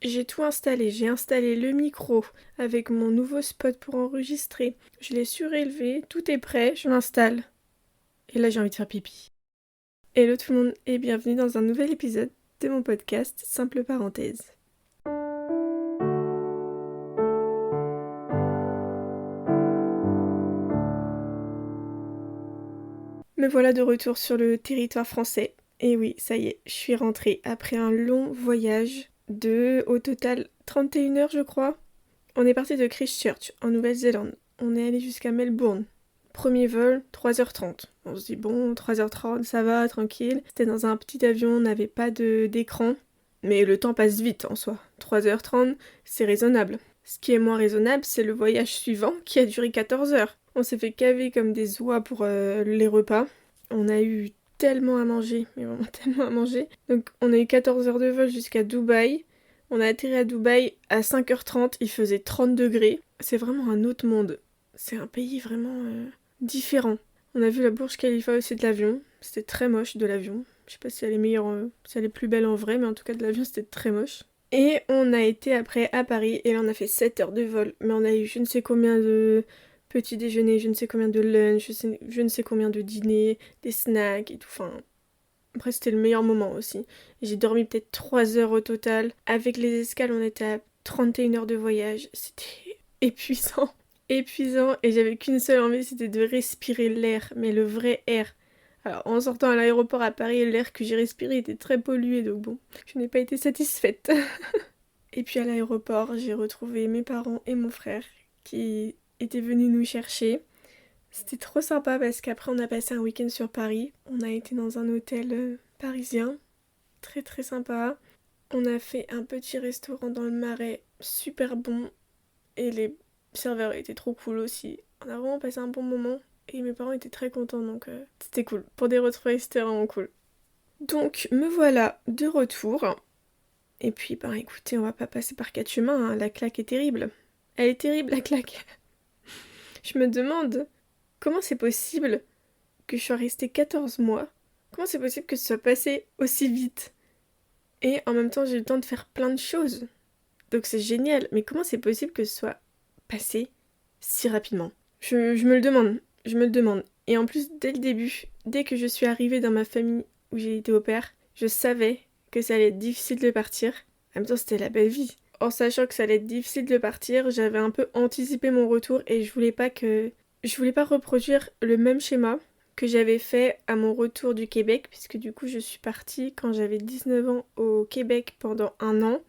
j'ai tout installé. J'ai installé le micro avec mon nouveau spot pour enregistrer. Je l'ai surélevé, tout est prêt, je l'installe. Et là j'ai envie de faire pipi. Hello tout le monde et bienvenue dans un nouvel épisode de mon podcast Simple Parenthèse. Me voilà de retour sur le territoire français. Et oui, ça y est, je suis rentrée après un long voyage de, au total, 31 heures je crois. On est parti de Christchurch, en Nouvelle-Zélande. On est allé jusqu'à Melbourne. Premier vol, 3h30. On se dit bon, 3h30, ça va, tranquille. C'était dans un petit avion, on n'avait pas d'écran. Mais le temps passe vite en soi. 3h30, c'est raisonnable. Ce qui est moins raisonnable, c'est le voyage suivant qui a duré 14 heures. On s'est fait caver comme des oies pour les repas. On a eu tellement à manger, mais vraiment tellement à manger. Donc on a eu 14 heures de vol jusqu'à Dubaï. On a atterri à Dubaï à 5h30, il faisait 30 degrés. C'est vraiment un autre monde. C'est un pays vraiment différent. On a vu la Burj Khalifa aussi de l'avion. C'était très moche de l'avion. Je sais pas si elle est meilleure, si elle est plus belle en vrai, mais en tout cas de l'avion c'était très moche. Et on a été après à Paris, et là on a fait 7 heures de vol. Mais on a eu je ne sais combien de petits déjeuners, je ne sais combien de lunch, je ne sais combien de dîners, des snacks et tout. Enfin, après, c'était le meilleur moment aussi. J'ai dormi peut-être 3 heures au total. Avec les escales, on était à 31 heures de voyage. C'était épuisant. Épuisant. Et j'avais qu'une seule envie, c'était de respirer l'air. Mais le vrai air. Alors, en sortant à l'aéroport à Paris, l'air que j'ai respiré était très pollué. Donc bon, je n'ai pas été satisfaite. Et puis à l'aéroport, j'ai retrouvé mes parents et mon frère qui étaient venus nous chercher. C'était trop sympa parce qu'après on a passé un week-end sur Paris. On a été dans un hôtel parisien, très très sympa. On a fait un petit restaurant dans le Marais, super bon. Et les serveurs étaient trop cool aussi. On a vraiment passé un bon moment. Et mes parents étaient très contents, donc c'était cool. Pour des retrouvailles, c'était vraiment cool. Donc me voilà de retour. Et puis bah écoutez, on va pas passer par quatre chemins, hein. La claque est terrible. Elle est terrible la claque. Je me demande comment c'est possible que je sois restée 14 mois. Comment c'est possible que ce soit passé aussi vite? Et en même temps, j'ai eu le temps de faire plein de choses. Donc c'est génial. Mais comment c'est possible que ce soit passé si rapidement? Je me le demande. Je me le demande. Et en plus, dès le début, dès que je suis arrivée dans ma famille où j'ai été au père, je savais que ça allait être difficile de partir. En même temps, c'était la belle vie. En sachant que ça allait être difficile de partir, j'avais un peu anticipé mon retour et je voulais pas reproduire le même schéma que j'avais fait à mon retour du Québec, puisque du coup je suis partie quand j'avais 19 ans au Québec pendant un an.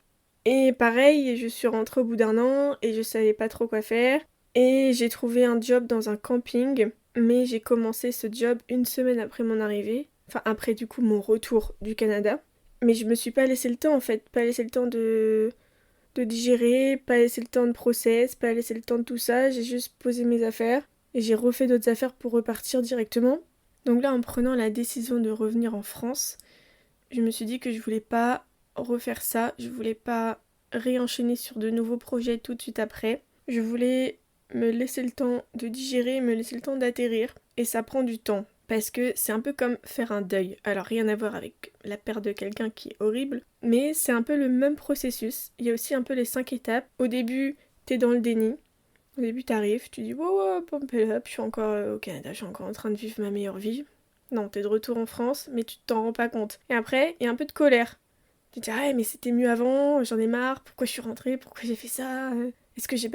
Et pareil, je suis rentrée au bout d'un an et je savais pas trop quoi faire. Et j'ai trouvé un job dans un camping, mais j'ai commencé ce job une semaine après mon arrivée. Enfin après du coup mon retour du Canada. Mais je me suis pas laissé le temps en fait, pas laissé le temps de digérer, pas laissé le temps de process, pas laissé le temps de tout ça. J'ai juste posé mes affaires et j'ai refait d'autres affaires pour repartir directement. Donc là, en prenant la décision de revenir en France, je me suis dit que je voulais pas refaire ça, je voulais pas réenchaîner sur de nouveaux projets tout de suite après. Je voulais me laisser le temps de digérer, me laisser le temps d'atterrir. Et ça prend du temps. Parce que c'est un peu comme faire un deuil. Alors rien à voir avec la perte de quelqu'un qui est horrible, mais c'est un peu le même processus. Il y a aussi un peu les 5 étapes. Au début, t'es dans le déni. Au début, t'arrives, tu dis wow, wow, pump it up, je suis encore au Canada, je suis encore en train de vivre ma meilleure vie. Non, t'es de retour en France, mais tu t'en rends pas compte. Et après, il y a un peu de colère. Tu te dis, ah, mais c'était mieux avant, j'en ai marre, pourquoi je suis rentrée, pourquoi j'ai fait ça? Est-ce que j'ai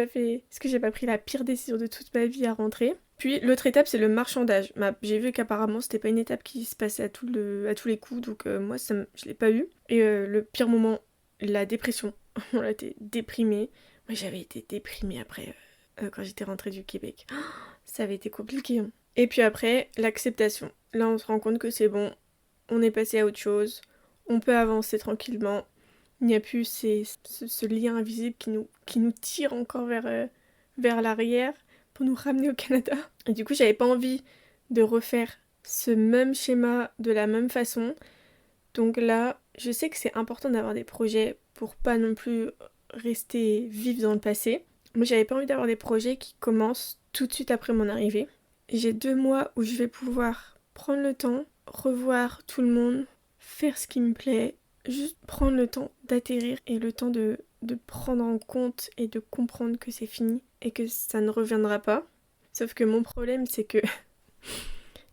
pas pris la pire décision de toute ma vie à rentrer? Puis l'autre étape, c'est le marchandage. J'ai vu qu'apparemment, c'était pas une étape qui se passait à tous les coups, donc moi, je l'ai pas eu. Et le pire moment, la dépression. On a été déprimée. Moi, j'avais été déprimée après, quand j'étais rentrée du Québec. Ça avait été compliqué, hein. Et puis après, l'acceptation. Là, on se rend compte que c'est bon, on est passé à autre chose, on peut avancer tranquillement. Il n'y a plus ce lien invisible qui nous tire encore vers l'arrière pour nous ramener au Canada. Et du coup, j'avais pas envie de refaire ce même schéma de la même façon. Donc là, je sais que c'est important d'avoir des projets pour pas non plus rester vivre dans le passé. Mais j'avais pas envie d'avoir des projets qui commencent tout de suite après mon arrivée. J'ai 2 mois où je vais pouvoir prendre le temps, revoir tout le monde, faire ce qui me plaît, juste prendre le temps d'atterrir et le temps de de prendre en compte et de comprendre que c'est fini et que ça ne reviendra pas. Sauf que mon problème, c'est que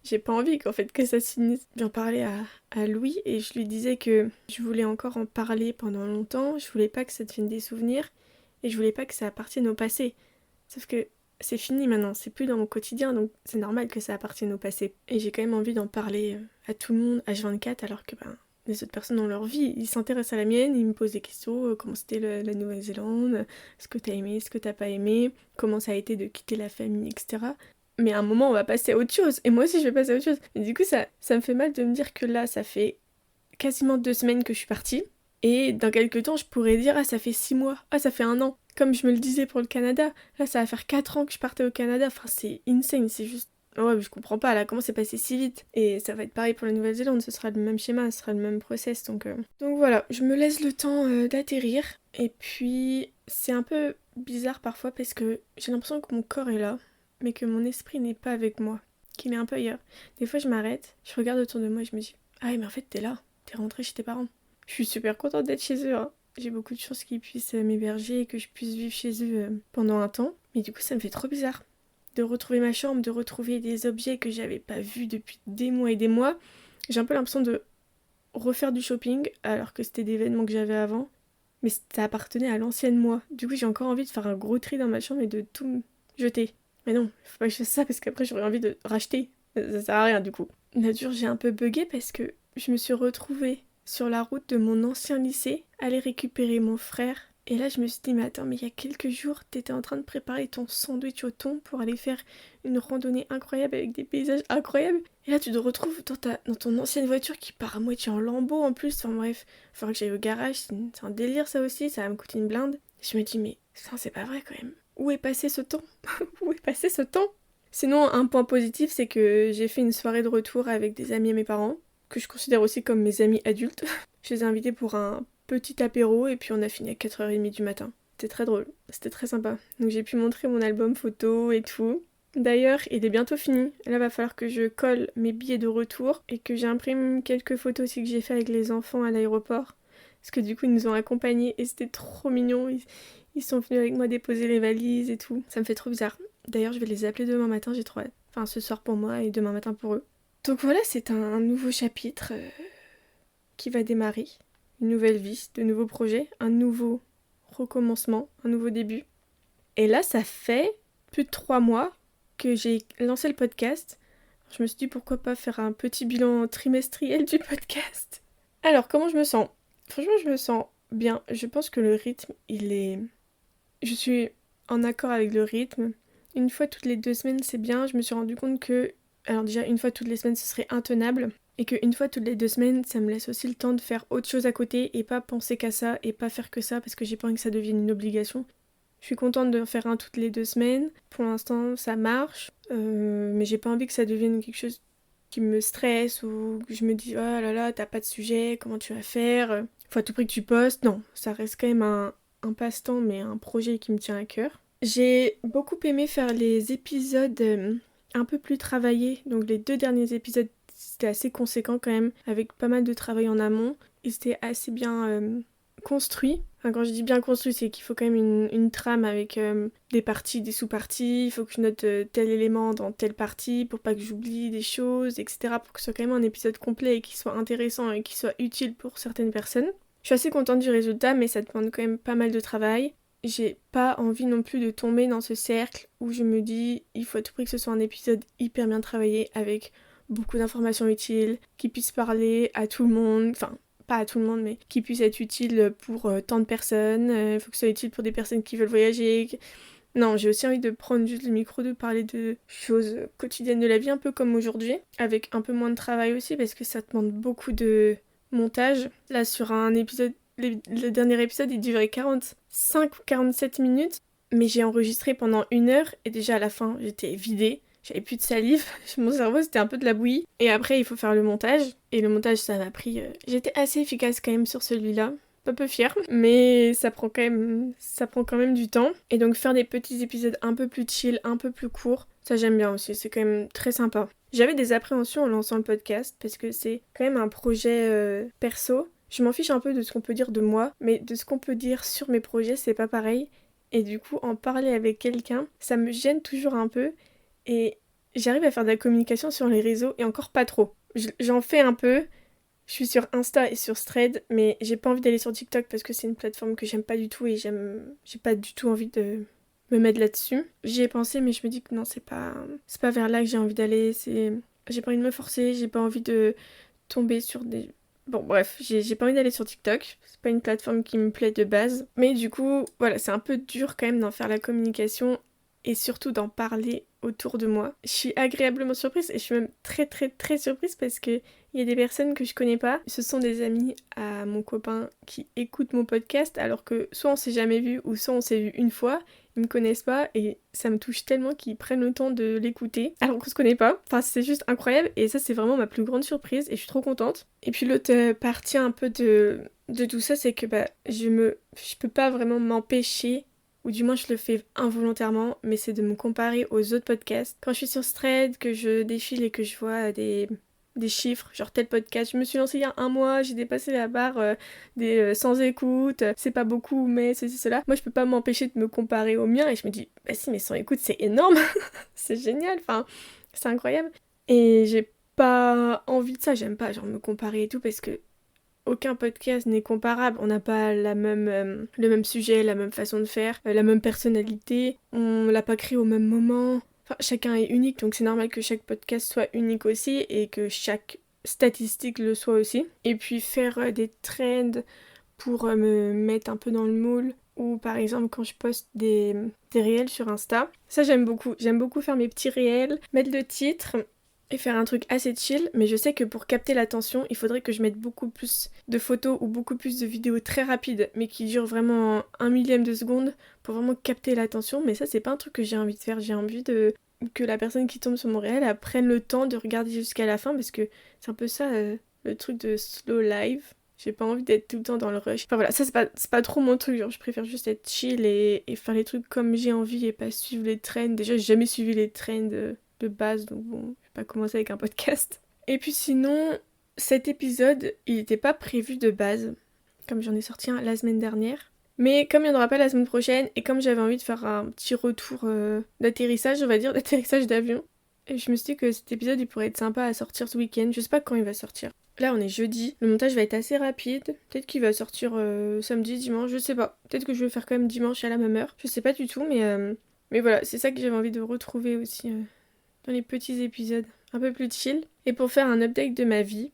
j'ai pas envie qu'en fait que ça se finisse. J'en parlais à Louis et je lui disais que je voulais encore en parler pendant longtemps, je voulais pas que ça devienne des souvenirs et je voulais pas que ça appartienne au passé. Sauf que c'est fini maintenant, c'est plus dans mon quotidien, donc c'est normal que ça appartienne au passé. Et j'ai quand même envie d'en parler à tout le monde, H24, alors que les autres personnes dans leur vie, ils s'intéressent à la mienne, ils me posent des questions, comment c'était la Nouvelle-Zélande, ce que t'as aimé, ce que t'as pas aimé, comment ça a été de quitter la famille, etc. Mais à un moment, on va passer à autre chose, et moi aussi je vais passer à autre chose. Et du coup, ça me fait mal de me dire que là, ça fait quasiment 2 semaines que je suis partie, et dans quelques temps, je pourrais dire, ah, ça fait 6 mois, ah, ça fait 1 an. Comme je me le disais pour le Canada, là, ça va faire 4 ans que je partais au Canada, enfin, c'est insane, c'est juste... Ouais, mais je comprends pas, là, comment c'est passé si vite. Et ça va être pareil pour la Nouvelle-Zélande, ce sera le même schéma, ce sera le même process, donc voilà, je me laisse le temps d'atterrir, et puis c'est un peu bizarre parfois parce que j'ai l'impression que mon corps est là, mais que mon esprit n'est pas avec moi, qu'il est un peu ailleurs. Des fois, je m'arrête, je regarde autour de moi et je me dis, ah ouais, mais en fait, t'es là, t'es rentrée chez tes parents. Je suis super contente d'être chez eux, hein. J'ai beaucoup de chance qu'ils puissent m'héberger et que je puisse vivre chez eux pendant un temps. Mais du coup, ça me fait trop bizarre de retrouver ma chambre, de retrouver des objets que j'avais pas vus depuis des mois et des mois. J'ai un peu l'impression de refaire du shopping alors que c'était des vêtements que j'avais avant. Mais ça appartenait à l'ancienne moi. Du coup, j'ai encore envie de faire un gros tri dans ma chambre et de tout jeter. Mais non, faut pas que je fasse ça parce qu'après j'aurais envie de racheter. Ça sert à rien du coup. Nature, j'ai un peu bugué parce que je me suis retrouvée sur la route de mon ancien lycée, aller récupérer mon frère. Et là, je me suis dit, mais attends, mais il y a quelques jours, t'étais en train de préparer ton sandwich au thon pour aller faire une randonnée incroyable avec des paysages incroyables. Et là, tu te retrouves dans ton ancienne voiture qui part à moitié en lambeaux en plus. Enfin bref, il faudra que j'aille au garage, c'est un délire ça aussi, ça va me coûter une blinde. Je me dis, mais ça, c'est pas vrai quand même. Où est passé ce temps? Où est passé ce temps? Sinon, un point positif, c'est que j'ai fait une soirée de retour avec des amis à mes parents, que je considère aussi comme mes amis adultes. Je les ai invités pour un petit apéro et puis on a fini à 4h30 du matin. C'était très drôle, c'était très sympa. Donc j'ai pu montrer mon album photo et tout. D'ailleurs, il est bientôt fini. Là, va falloir que je colle mes billets de retour et que j'imprime quelques photos aussi que j'ai fait avec les enfants à l'aéroport. Parce que du coup, ils nous ont accompagnés et c'était trop mignon. Ils sont venus avec moi déposer les valises et tout. Ça me fait trop bizarre. D'ailleurs, je vais les appeler demain matin, j'ai trop hâte. Enfin, ce soir pour moi et demain matin pour eux. Donc voilà, c'est un nouveau chapitre qui va démarrer. Une nouvelle vie, de nouveaux projets, un nouveau recommencement, un nouveau début. Et là, ça fait plus de 3 mois que j'ai lancé le podcast. Je me suis dit pourquoi pas faire un petit bilan trimestriel du podcast. Alors, comment je me sens? Franchement, je me sens bien. Je pense que le rythme, je suis en accord avec le rythme. Une fois toutes les 2 semaines, c'est bien. Je me suis rendu compte que... Alors déjà, une fois toutes les semaines, ce serait intenable. Et qu'une fois toutes les 2 semaines, ça me laisse aussi le temps de faire autre chose à côté et pas penser qu'à ça et pas faire que ça parce que j'ai pas envie que ça devienne une obligation. Je suis contente de faire un toutes les 2 semaines. Pour l'instant, ça marche. Mais j'ai pas envie que ça devienne quelque chose qui me stresse ou que je me dis « Oh là là, t'as pas de sujet, comment tu vas faire ?» Faut à tout prix que tu postes. Non, ça reste quand même un passe-temps, mais un projet qui me tient à cœur. J'ai beaucoup aimé faire les épisodes un peu plus travaillés. Donc les 2 derniers épisodes, c'était assez conséquent quand même, avec pas mal de travail en amont. Et c'était assez bien construit. Enfin, quand je dis bien construit, c'est qu'il faut quand même une trame avec des parties, des sous-parties. Il faut que je note tel élément dans telle partie pour pas que j'oublie des choses, etc. Pour que ce soit quand même un épisode complet et qui soit intéressant et qui soit utile pour certaines personnes. Je suis assez contente du résultat, mais ça demande quand même pas mal de travail. J'ai pas envie non plus de tomber dans ce cercle où je me dis il faut à tout prix que ce soit un épisode hyper bien travaillé avec beaucoup d'informations utiles, qui puisse parler à tout le monde, enfin pas à tout le monde mais qui puisse être utile pour tant de personnes, il faut que ce soit utile pour des personnes qui veulent voyager. Non, j'ai aussi envie de prendre juste le micro, de parler de choses quotidiennes de la vie, un peu comme aujourd'hui, avec un peu moins de travail aussi parce que ça demande beaucoup de montage. Là sur un épisode, le dernier épisode il durait 45 ou 47 minutes, mais j'ai enregistré pendant 1 heure et déjà à la fin j'étais vidée, j'avais plus de salive, mon cerveau c'était un peu de la bouillie. Et après il faut faire le montage, et le montage ça m'a pris... J'étais assez efficace quand même sur celui-là, pas peu fière, mais ça prend quand même du temps. Et donc faire des petits épisodes un peu plus chill, un peu plus courts, ça j'aime bien aussi, c'est quand même très sympa. J'avais des appréhensions en lançant le podcast, parce que c'est quand même un projet perso, Je m'en fiche un peu de ce qu'on peut dire de moi, mais de ce qu'on peut dire sur mes projets, c'est pas pareil. Et du coup, en parler avec quelqu'un, ça me gêne toujours un peu. Et j'arrive à faire de la communication sur les réseaux et encore pas trop. J'en fais un peu. Je suis sur Insta et sur Thread, mais j'ai pas envie d'aller sur TikTok parce que c'est une plateforme que j'aime pas du tout et j'ai pas du tout envie de me mettre là-dessus. J'y ai pensé, mais je me dis que non, c'est pas vers là que j'ai envie d'aller. J'ai pas envie de me forcer, j'ai pas envie de tomber sur des... Bon, bref, j'ai pas envie d'aller sur TikTok. C'est pas une plateforme qui me plaît de base. Mais du coup, voilà, c'est un peu dur quand même d'en faire la communication et surtout d'en parler autour de moi. Je suis agréablement surprise et je suis même très très très surprise parce que il y a des personnes que je connais pas. Ce sont des amis à mon copain qui écoutent mon podcast alors que soit on s'est jamais vu ou soit on s'est vu une fois. Ils me connaissent pas et ça me touche tellement qu'ils prennent le temps de l'écouter alors qu'on se connaît pas. Enfin, c'est juste incroyable et ça, c'est vraiment ma plus grande surprise et je suis trop contente. Et puis l'autre partie un peu de tout ça, c'est que je peux pas vraiment m'empêcher, ou du moins je le fais involontairement, mais c'est de me comparer aux autres podcasts. Quand je suis sur Thread, que je défile et que je vois des chiffres, genre tel podcast, je me suis lancée il y a un mois, j'ai dépassé la barre des 100 écoutes, c'est pas beaucoup, mais ceci, cela. Moi, je peux pas m'empêcher de me comparer au mien et je me dis, bah si, mais 100 écoutes, c'est énorme, c'est génial, enfin, c'est incroyable. Et j'ai pas envie de ça, j'aime pas genre me comparer et tout parce que aucun podcast n'est comparable. On n'a pas le même sujet, la même façon de faire, la même personnalité. On l'a pas créé au même moment. Enfin, chacun est unique, donc c'est normal que chaque podcast soit unique aussi et que chaque statistique le soit aussi. Et puis faire des trends pour me mettre un peu dans le moule. Ou par exemple quand je poste des réels sur Insta. Ça j'aime beaucoup. J'aime beaucoup faire mes petits réels, mettre le titre et faire un truc assez chill, mais je sais que pour capter l'attention, il faudrait que je mette beaucoup plus de photos ou beaucoup plus de vidéos très rapides, mais qui durent vraiment un millième de seconde pour vraiment capter l'attention. Mais ça, c'est pas un truc que j'ai envie de faire. J'ai envie que la personne qui tombe sur mon réel elle prenne le temps de regarder jusqu'à la fin, parce que c'est un peu ça le truc de slow live. J'ai pas envie d'être tout le temps dans le rush. Enfin voilà, ça c'est pas trop mon truc, genre je préfère juste être chill et faire les trucs comme j'ai envie et pas suivre les trends. Déjà, j'ai jamais suivi les trends de base, donc bon, je vais pas commencer avec un podcast. Et puis sinon, cet épisode, il n'était pas prévu de base, comme j'en ai sorti un la semaine dernière. Mais comme il n'y en aura pas la semaine prochaine, et comme j'avais envie de faire un petit retour d'atterrissage, on va dire, d'atterrissage d'avion, et je me suis dit que cet épisode, il pourrait être sympa à sortir ce week-end. Je sais pas quand il va sortir. Là, on est jeudi. Le montage va être assez rapide. Peut-être qu'il va sortir samedi, dimanche, je sais pas. Peut-être que je vais le faire quand même dimanche à la même heure. Je sais pas du tout, mais voilà, c'est ça que j'avais envie de retrouver aussi dans les petits épisodes un peu plus chill. Et pour faire un update de ma vie,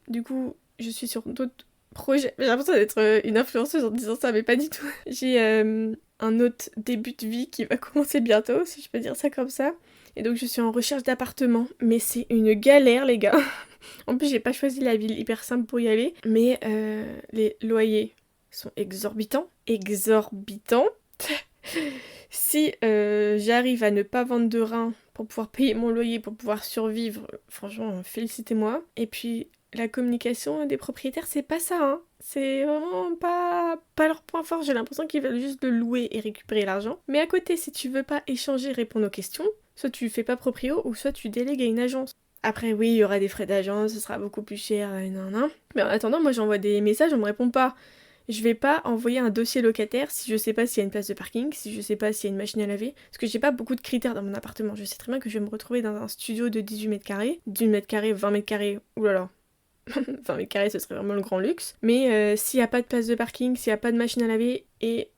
du coup, je suis sur d'autres projets. J'ai l'impression d'être une influenceuse en disant ça, mais pas du tout. J'ai un autre début de vie qui va commencer bientôt, si je peux dire ça comme ça. Et donc je suis en recherche d'appartement, mais c'est une galère les gars. En plus j'ai pas choisi la ville hyper simple pour y aller, mais les loyers sont exorbitants. Exorbitants. Si j'arrive à ne pas vendre de rein pour pouvoir payer mon loyer, pour pouvoir survivre, franchement, félicitez-moi. Et puis, la communication des propriétaires, c'est pas ça, hein. C'est vraiment pas leur point fort. J'ai l'impression qu'ils veulent juste le louer et récupérer l'argent. Mais à côté, si tu veux pas échanger, répondre aux questions, soit tu fais pas proprio, ou soit tu délègues à une agence. Après, oui, il y aura des frais d'agence, ce sera beaucoup plus cher, nan. Mais en attendant, moi j'envoie des messages, on me répond pas. Je vais pas envoyer un dossier locataire si je sais pas s'il y a une place de parking, si je sais pas s'il y a une machine à laver, parce que j'ai pas beaucoup de critères dans mon appartement. Je sais très bien que je vais me retrouver dans un studio de 18 mètres carrés, 18 mètres carrés, 20 mètres carrés, oulala. 20 mètres carrés, ce serait vraiment le grand luxe. Mais s'il y a pas de place de parking, s'il y a pas de machine à laver, et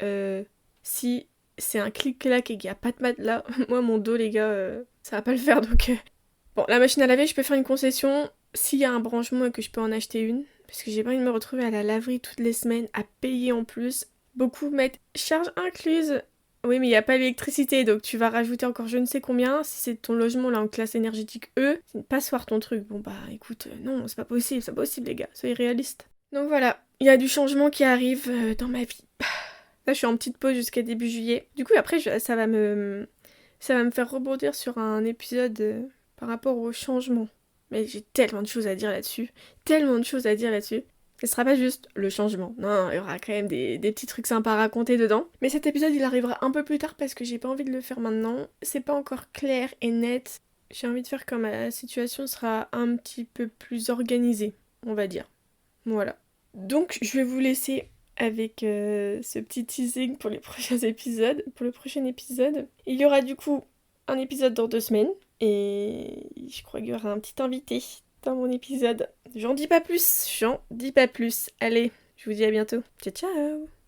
si c'est un clic-clac et qu'il y a pas de matelas, moi mon dos les gars, ça va pas le faire donc... Bon, la machine à laver, je peux faire une concession s'il y a un branchement et que je peux en acheter une. Parce que j'ai pas envie de me retrouver à la laverie toutes les semaines, à payer en plus. Beaucoup mettent charge incluse. Oui, mais il n'y a pas l'électricité, donc tu vas rajouter encore je ne sais combien. Si c'est ton logement là en classe énergétique E, c'est une passoire ton truc. Bon bah écoute, non, c'est pas possible les gars, soyez réalistes. Donc voilà, il y a du changement qui arrive dans ma vie. Là, je suis en petite pause jusqu'à début juillet. Du coup, après, ça va me faire rebondir sur un épisode par rapport au changement. Mais j'ai tellement de choses à dire là-dessus. Tellement de choses à dire là-dessus. Ce sera pas juste le changement. Non, il y aura quand même des petits trucs sympas à raconter dedans. Mais cet épisode, il arrivera un peu plus tard parce que j'ai pas envie de le faire maintenant. C'est pas encore clair et net. J'ai envie de faire quand ma situation sera un petit peu plus organisée, on va dire. Voilà. Donc je vais vous laisser avec ce petit teasing pour les prochains épisodes, pour le prochain épisode. Il y aura du coup un épisode dans 2 semaines et je crois qu'il y aura un petit invité dans mon épisode. J'en dis pas plus. Allez, je vous dis à bientôt. Ciao ciao.